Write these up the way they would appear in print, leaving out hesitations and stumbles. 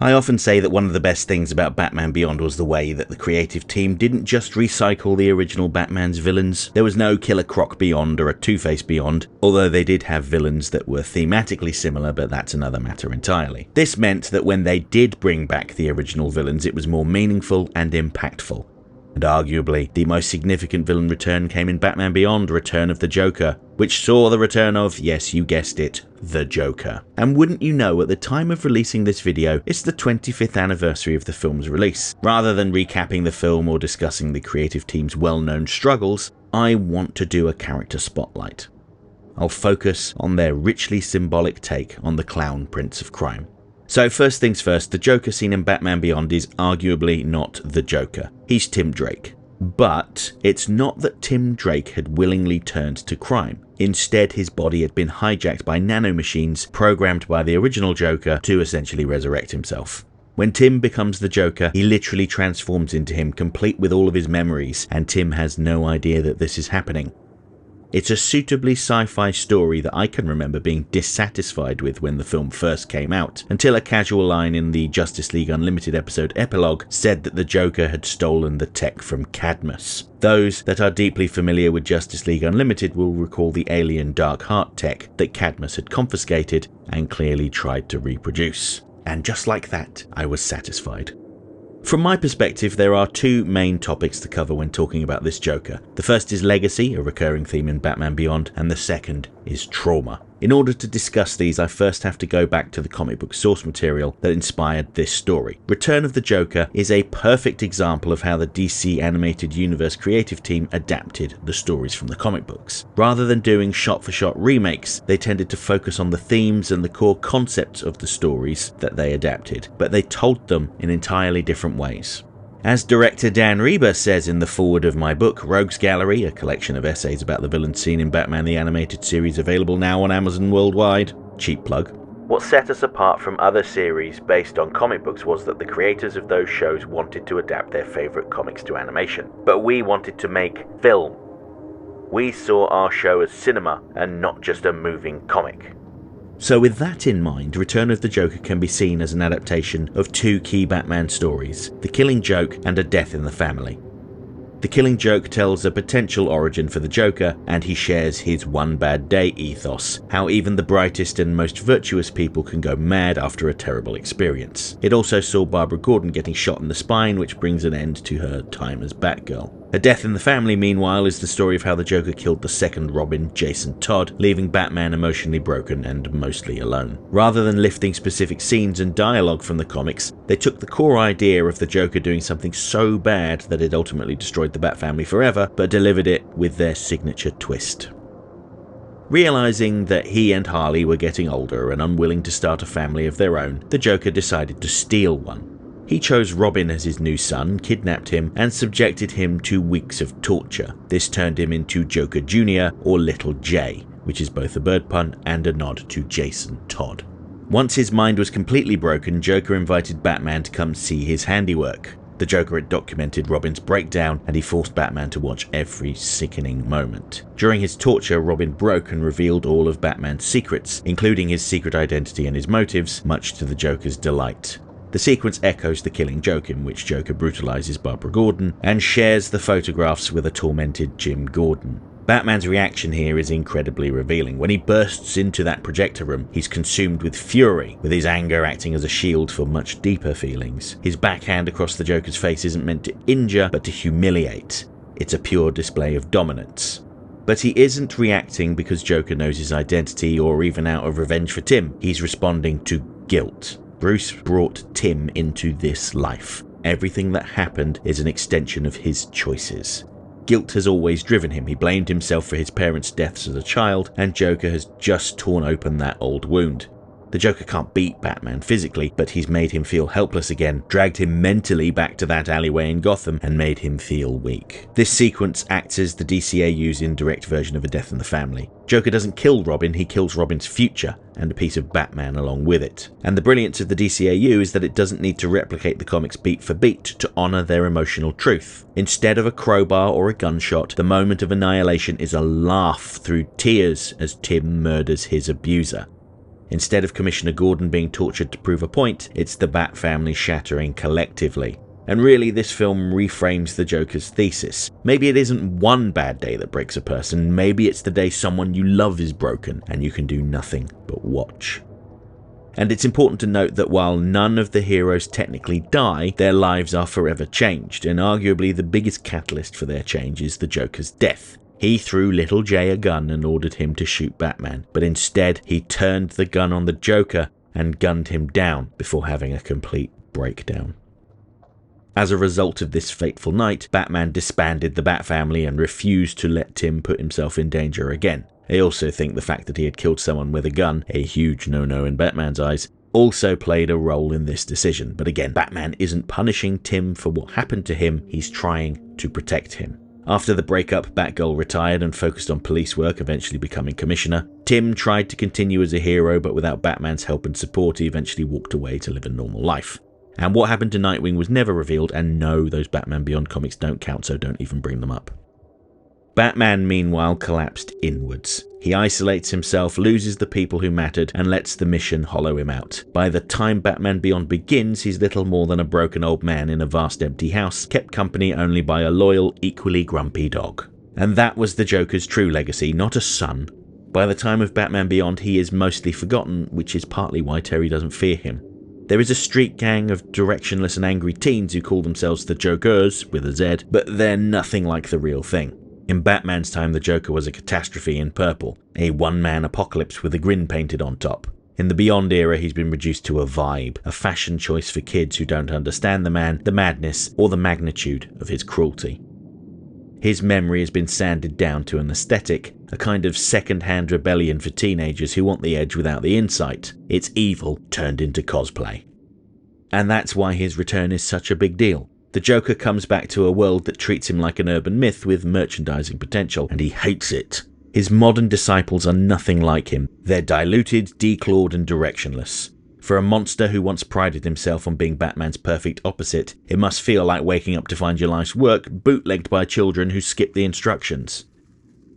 I often say that one of the best things about Batman Beyond was the way that the creative team didn't just recycle the original Batman's villains. There was no Killer Croc Beyond or a Two-Face Beyond, although they did have villains that were thematically similar, but that's another matter entirely. This meant that when they did bring back the original villains, it was more meaningful and impactful. And arguably, the most significant villain return came in Batman Beyond: Return of the Joker, which saw the return of, yes, you guessed it, the Joker. And wouldn't you know, at the time of releasing this video, it's the 25th anniversary of the film's release. Rather than recapping the film or discussing the creative team's well-known struggles, I want to do a character spotlight. I'll focus on their richly symbolic take on the clown prince of crime. So first things first, the Joker seen in Batman Beyond is arguably not the Joker. He's Tim Drake. But it's not that Tim Drake had willingly turned to crime. Instead, his body had been hijacked by nanomachines programmed by the original Joker to essentially resurrect himself. When Tim becomes the Joker, he literally transforms into him, complete with all of his memories, and Tim has no idea that this is happening. It's a suitably sci-fi story that I can remember being dissatisfied with when the film first came out, until a casual line in the Justice League Unlimited episode epilogue said that the Joker had stolen the tech from Cadmus. Those that are deeply familiar with Justice League Unlimited will recall the alien Darkheart tech that Cadmus had confiscated and clearly tried to reproduce. And just like that, I was satisfied. From my perspective, there are two main topics to cover when talking about this Joker. The first is legacy, a recurring theme in Batman Beyond, and the second is trauma. In order to discuss these, I first have to go back to the comic book source material that inspired this story. Return of the Joker is a perfect example of how the DC Animated Universe creative team adapted the stories from the comic books. Rather than doing shot-for-shot remakes, they tended to focus on the themes and the core concepts of the stories that they adapted, but they told them in entirely different ways. As director Dan Reba says in the foreword of my book, Rogues Gallery, a collection of essays about the villains seen in Batman the Animated Series available now on Amazon worldwide, cheap plug, what set us apart from other series based on comic books was that the creators of those shows wanted to adapt their favourite comics to animation, but we wanted to make film. We saw our show as cinema and not just a moving comic. So with that in mind, Return of the Joker can be seen as an adaptation of two key Batman stories, The Killing Joke and A Death in the Family. The Killing Joke tells a potential origin for the Joker, and he shares his one bad day ethos, how even the brightest and most virtuous people can go mad after a terrible experience. It also saw Barbara Gordon getting shot in the spine, which brings an end to her time as Batgirl. A Death in the Family, meanwhile, is the story of how the Joker killed the second Robin, Jason Todd, leaving Batman emotionally broken and mostly alone. Rather than lifting specific scenes and dialogue from the comics, they took the core idea of the Joker doing something so bad that it ultimately destroyed the Bat family forever, but delivered it with their signature twist. Realizing that he and Harley were getting older and unwilling to start a family of their own, the Joker decided to steal one. He chose Robin as his new son, kidnapped him, and subjected him to weeks of torture. This turned him into Joker Jr. or Little J, which is both a bird pun and a nod to Jason Todd. Once his mind was completely broken, Joker invited Batman to come see his handiwork. The Joker had documented Robin's breakdown, and he forced Batman to watch every sickening moment. During his torture, Robin broke and revealed all of Batman's secrets, including his secret identity and his motives, much to the Joker's delight. The sequence echoes The Killing Joke, in which Joker brutalizes Barbara Gordon and shares the photographs with a tormented Jim Gordon. Batman's reaction here is incredibly revealing. When he bursts into that projector room, he's consumed with fury, with his anger acting as a shield for much deeper feelings. His backhand across the Joker's face isn't meant to injure, but to humiliate. It's a pure display of dominance. But he isn't reacting because Joker knows his identity or even out of revenge for Tim. He's responding to guilt. Bruce brought Tim into this life. Everything that happened is an extension of his choices. Guilt has always driven him. He blamed himself for his parents' deaths as a child, and Joker has just torn open that old wound. The Joker can't beat Batman physically, but he's made him feel helpless again, dragged him mentally back to that alleyway in Gotham, and made him feel weak. This sequence acts as the DCAU's indirect version of A Death in the Family. Joker doesn't kill Robin, he kills Robin's future, and a piece of Batman along with it. And the brilliance of the DCAU is that it doesn't need to replicate the comics beat for beat to honour their emotional truth. Instead of a crowbar or a gunshot, the moment of annihilation is a laugh through tears as Tim murders his abuser. Instead of Commissioner Gordon being tortured to prove a point, it's the Bat family shattering collectively. And really, this film reframes the Joker's thesis. Maybe it isn't one bad day that breaks a person, maybe it's the day someone you love is broken and you can do nothing but watch. And it's important to note that while none of the heroes technically die, their lives are forever changed, and arguably the biggest catalyst for their change is the Joker's death. He threw Little Jay a gun and ordered him to shoot Batman, but instead he turned the gun on the Joker and gunned him down before having a complete breakdown. As a result of this fateful night, Batman disbanded the Bat family and refused to let Tim put himself in danger again. I also think the fact that he had killed someone with a gun, a huge no-no in Batman's eyes, also played a role in this decision. But again, Batman isn't punishing Tim for what happened to him, he's trying to protect him. After the breakup, Batgirl retired and focused on police work, eventually becoming commissioner. Tim tried to continue as a hero, but without Batman's help and support, he eventually walked away to live a normal life. And what happened to Nightwing was never revealed, and no, those Batman Beyond comics don't count, so don't even bring them up. Batman, meanwhile, collapsed inwards. He isolates himself, loses the people who mattered, and lets the mission hollow him out. By the time Batman Beyond begins, he's little more than a broken old man in a vast empty house, kept company only by a loyal, equally grumpy dog. And that was the Joker's true legacy, not a son. By the time of Batman Beyond, he is mostly forgotten, which is partly why Terry doesn't fear him. There is a street gang of directionless and angry teens who call themselves the Jokerz, with a Z, but they're nothing like the real thing. In Batman's time, the Joker was a catastrophe in purple, a one-man apocalypse with a grin painted on top. In the Beyond era, he's been reduced to a vibe, a fashion choice for kids who don't understand the man, the madness, or the magnitude of his cruelty. His memory has been sanded down to an aesthetic, a kind of second-hand rebellion for teenagers who want the edge without the insight. It's evil turned into cosplay. And that's why his return is such a big deal. The Joker comes back to a world that treats him like an urban myth with merchandising potential, and he hates it. His modern disciples are nothing like him. They're diluted, declawed, and directionless. For a monster who once prided himself on being Batman's perfect opposite, it must feel like waking up to find your life's work bootlegged by children who skip the instructions.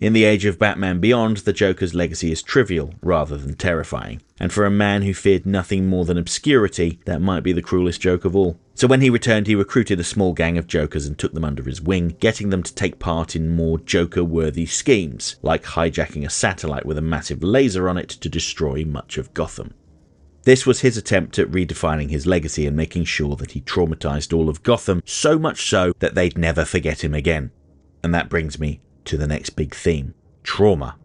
In the age of Batman Beyond, the Joker's legacy is trivial rather than terrifying, and for a man who feared nothing more than obscurity, that might be the cruelest joke of all. So when he returned, he recruited a small gang of Jokers and took them under his wing, getting them to take part in more Joker-worthy schemes, like hijacking a satellite with a massive laser on it to destroy much of Gotham. This was his attempt at redefining his legacy and making sure that he traumatized all of Gotham, so much so that they'd never forget him again. And that brings me to the next big theme: trauma.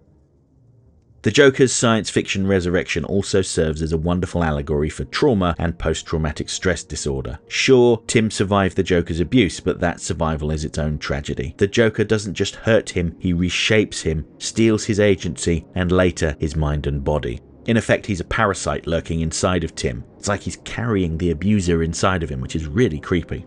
The Joker's science fiction resurrection also serves as a wonderful allegory for trauma and post-traumatic stress disorder. Sure, Tim survived the Joker's abuse, but that survival is its own tragedy. The Joker doesn't just hurt him, he reshapes him, steals his agency, and later his mind and body. In effect, he's a parasite lurking inside of Tim. It's like he's carrying the abuser inside of him, which is really creepy.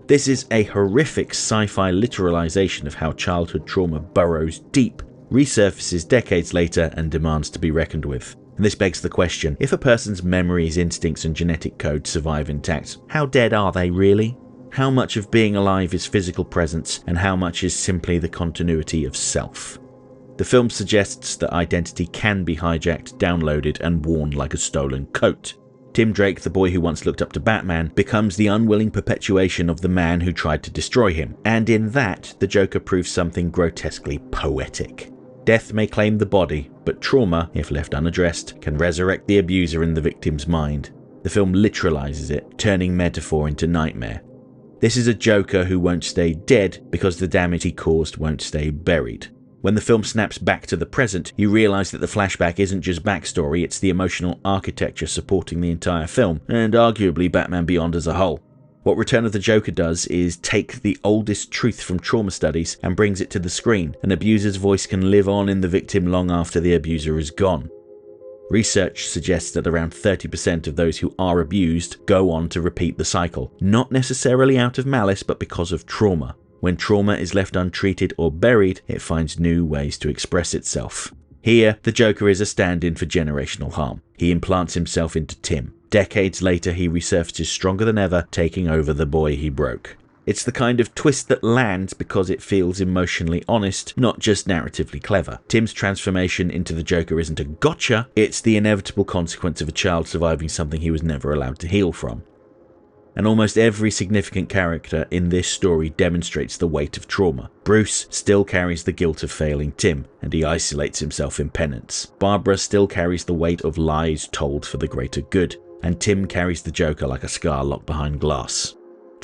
This is a horrific sci-fi literalization of how childhood trauma burrows deep, resurfaces decades later, and demands to be reckoned with. And this begs the question, if a person's memories, instincts, and genetic code survive intact, how dead are they really? How much of being alive is physical presence, and how much is simply the continuity of self? The film suggests that identity can be hijacked, downloaded, and worn like a stolen coat. Tim Drake, the boy who once looked up to Batman, becomes the unwilling perpetuation of the man who tried to destroy him. And in that, the Joker proves something grotesquely poetic. Death may claim the body, but trauma, if left unaddressed, can resurrect the abuser in the victim's mind. The film literalizes it, turning metaphor into nightmare. This is a Joker who won't stay dead because the damage he caused won't stay buried. When the film snaps back to the present, you realise that the flashback isn't just backstory, it's the emotional architecture supporting the entire film, and arguably Batman Beyond as a whole. What Return of the Joker does is take the oldest truth from trauma studies and brings it to the screen. An abuser's voice can live on in the victim long after the abuser is gone. Research suggests that around 30% of those who are abused go on to repeat the cycle, not necessarily out of malice, but because of trauma. When trauma is left untreated or buried, it finds new ways to express itself. Here, the Joker is a stand-in for generational harm. He implants himself into Tim. Decades later, he resurfaces stronger than ever, taking over the boy he broke. It's the kind of twist that lands because it feels emotionally honest, not just narratively clever. Tim's transformation into the Joker isn't a gotcha, it's the inevitable consequence of a child surviving something he was never allowed to heal from. And almost every significant character in this story demonstrates the weight of trauma. Bruce still carries the guilt of failing Tim, and he isolates himself in penance. Barbara still carries the weight of lies told for the greater good, and Tim carries the Joker like a scar locked behind glass.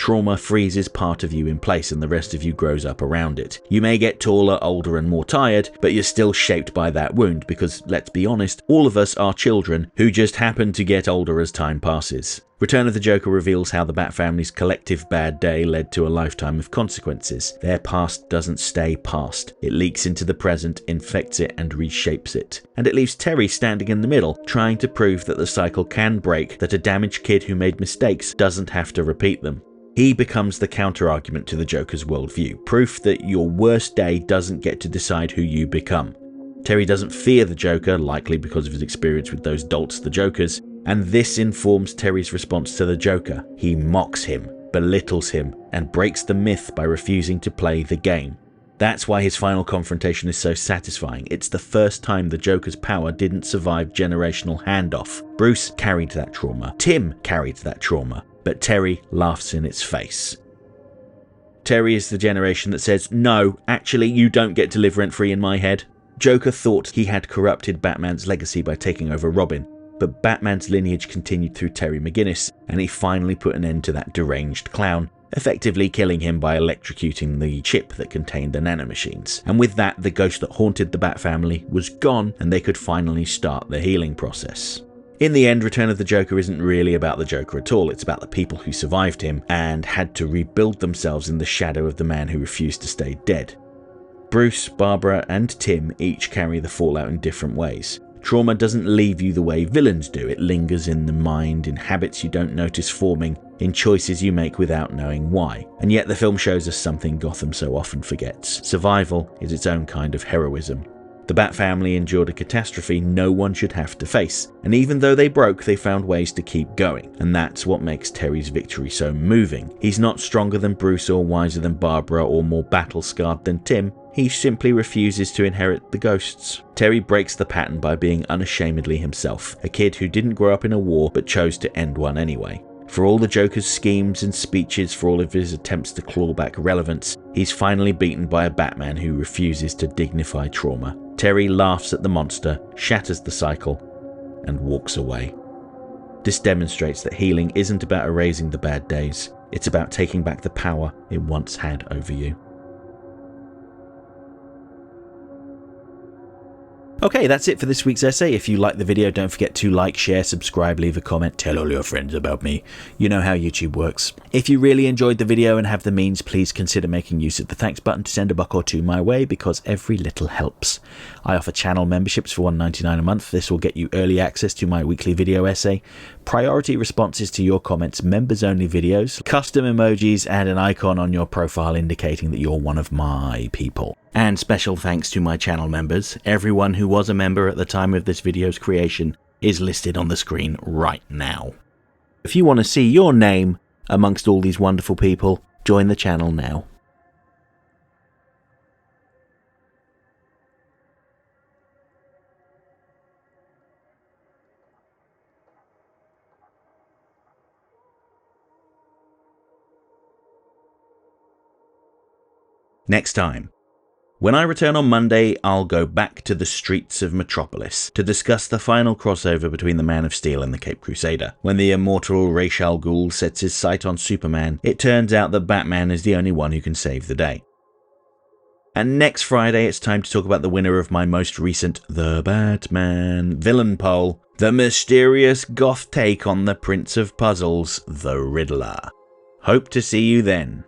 Trauma freezes part of you in place and the rest of you grows up around it. You may get taller, older and more tired, but you're still shaped by that wound because, let's be honest, all of us are children who just happen to get older as time passes. Return of the Joker reveals how the Bat family's collective bad day led to a lifetime of consequences. Their past doesn't stay past. It leaks into the present, infects it and reshapes it. And it leaves Terry standing in the middle, trying to prove that the cycle can break, that a damaged kid who made mistakes doesn't have to repeat them. He becomes the counter-argument to the Joker's worldview, proof that your worst day doesn't get to decide who you become. Terry doesn't fear the Joker, likely because of his experience with those dolts, the Jokers, and this informs Terry's response to the Joker. He mocks him, belittles him, and breaks the myth by refusing to play the game. That's why his final confrontation is so satisfying. It's the first time the Joker's power didn't survive generational handoff. Bruce carried that trauma. Tim carried that trauma. But Terry laughs in its face. Terry is the generation that says, no, actually you don't get to live rent-free in my head. Joker thought he had corrupted Batman's legacy by taking over Robin, but Batman's lineage continued through Terry McGinnis, and he finally put an end to that deranged clown, effectively killing him by electrocuting the chip that contained the nanomachines. And with that, the ghost that haunted the Bat family was gone, and they could finally start the healing process. In the end, Return of the Joker isn't really about the Joker at all, it's about the people who survived him and had to rebuild themselves in the shadow of the man who refused to stay dead. Bruce, Barbara and Tim each carry the fallout in different ways. Trauma doesn't leave you the way villains do, it lingers in the mind, in habits you don't notice forming, in choices you make without knowing why. And yet the film shows us something Gotham so often forgets. Survival is its own kind of heroism. The Bat family endured a catastrophe no one should have to face, and even though they broke, they found ways to keep going, and that's what makes Terry's victory so moving. He's not stronger than Bruce or wiser than Barbara or more battle-scarred than Tim, he simply refuses to inherit the ghosts. Terry breaks the pattern by being unashamedly himself, a kid who didn't grow up in a war but chose to end one anyway. For all the Joker's schemes and speeches, for all of his attempts to claw back relevance, he's finally beaten by a Batman who refuses to dignify trauma. Terry laughs at the monster, shatters the cycle, and walks away. This demonstrates that healing isn't about erasing the bad days, it's about taking back the power it once had over you. Okay, that's it for this week's essay. If you liked the video, don't forget to like, share, subscribe, leave a comment, tell all your friends about me. You know how YouTube works. If you really enjoyed the video and have the means, please consider making use of the thanks button to send a buck or two my way, because every little helps. I offer channel memberships for $1.99 a month. This will get you early access to my weekly video essay, priority responses to your comments, members-only videos, custom emojis, and an icon on your profile indicating that you're one of my people. And special thanks to my channel members. Everyone who was a member at the time of this video's creation is listed on the screen right now. If you want to see your name amongst all these wonderful people, join the channel now. Next time. When I return on Monday, I'll go back to the streets of Metropolis to discuss the final crossover between the Man of Steel and the Caped Crusader. When the immortal Ra's al Ghul sets his sight on Superman, it turns out that Batman is the only one who can save the day. And next Friday, it's time to talk about the winner of my most recent The Batman villain poll, the mysterious goth take on the Prince of Puzzles, the Riddler. Hope to see you then.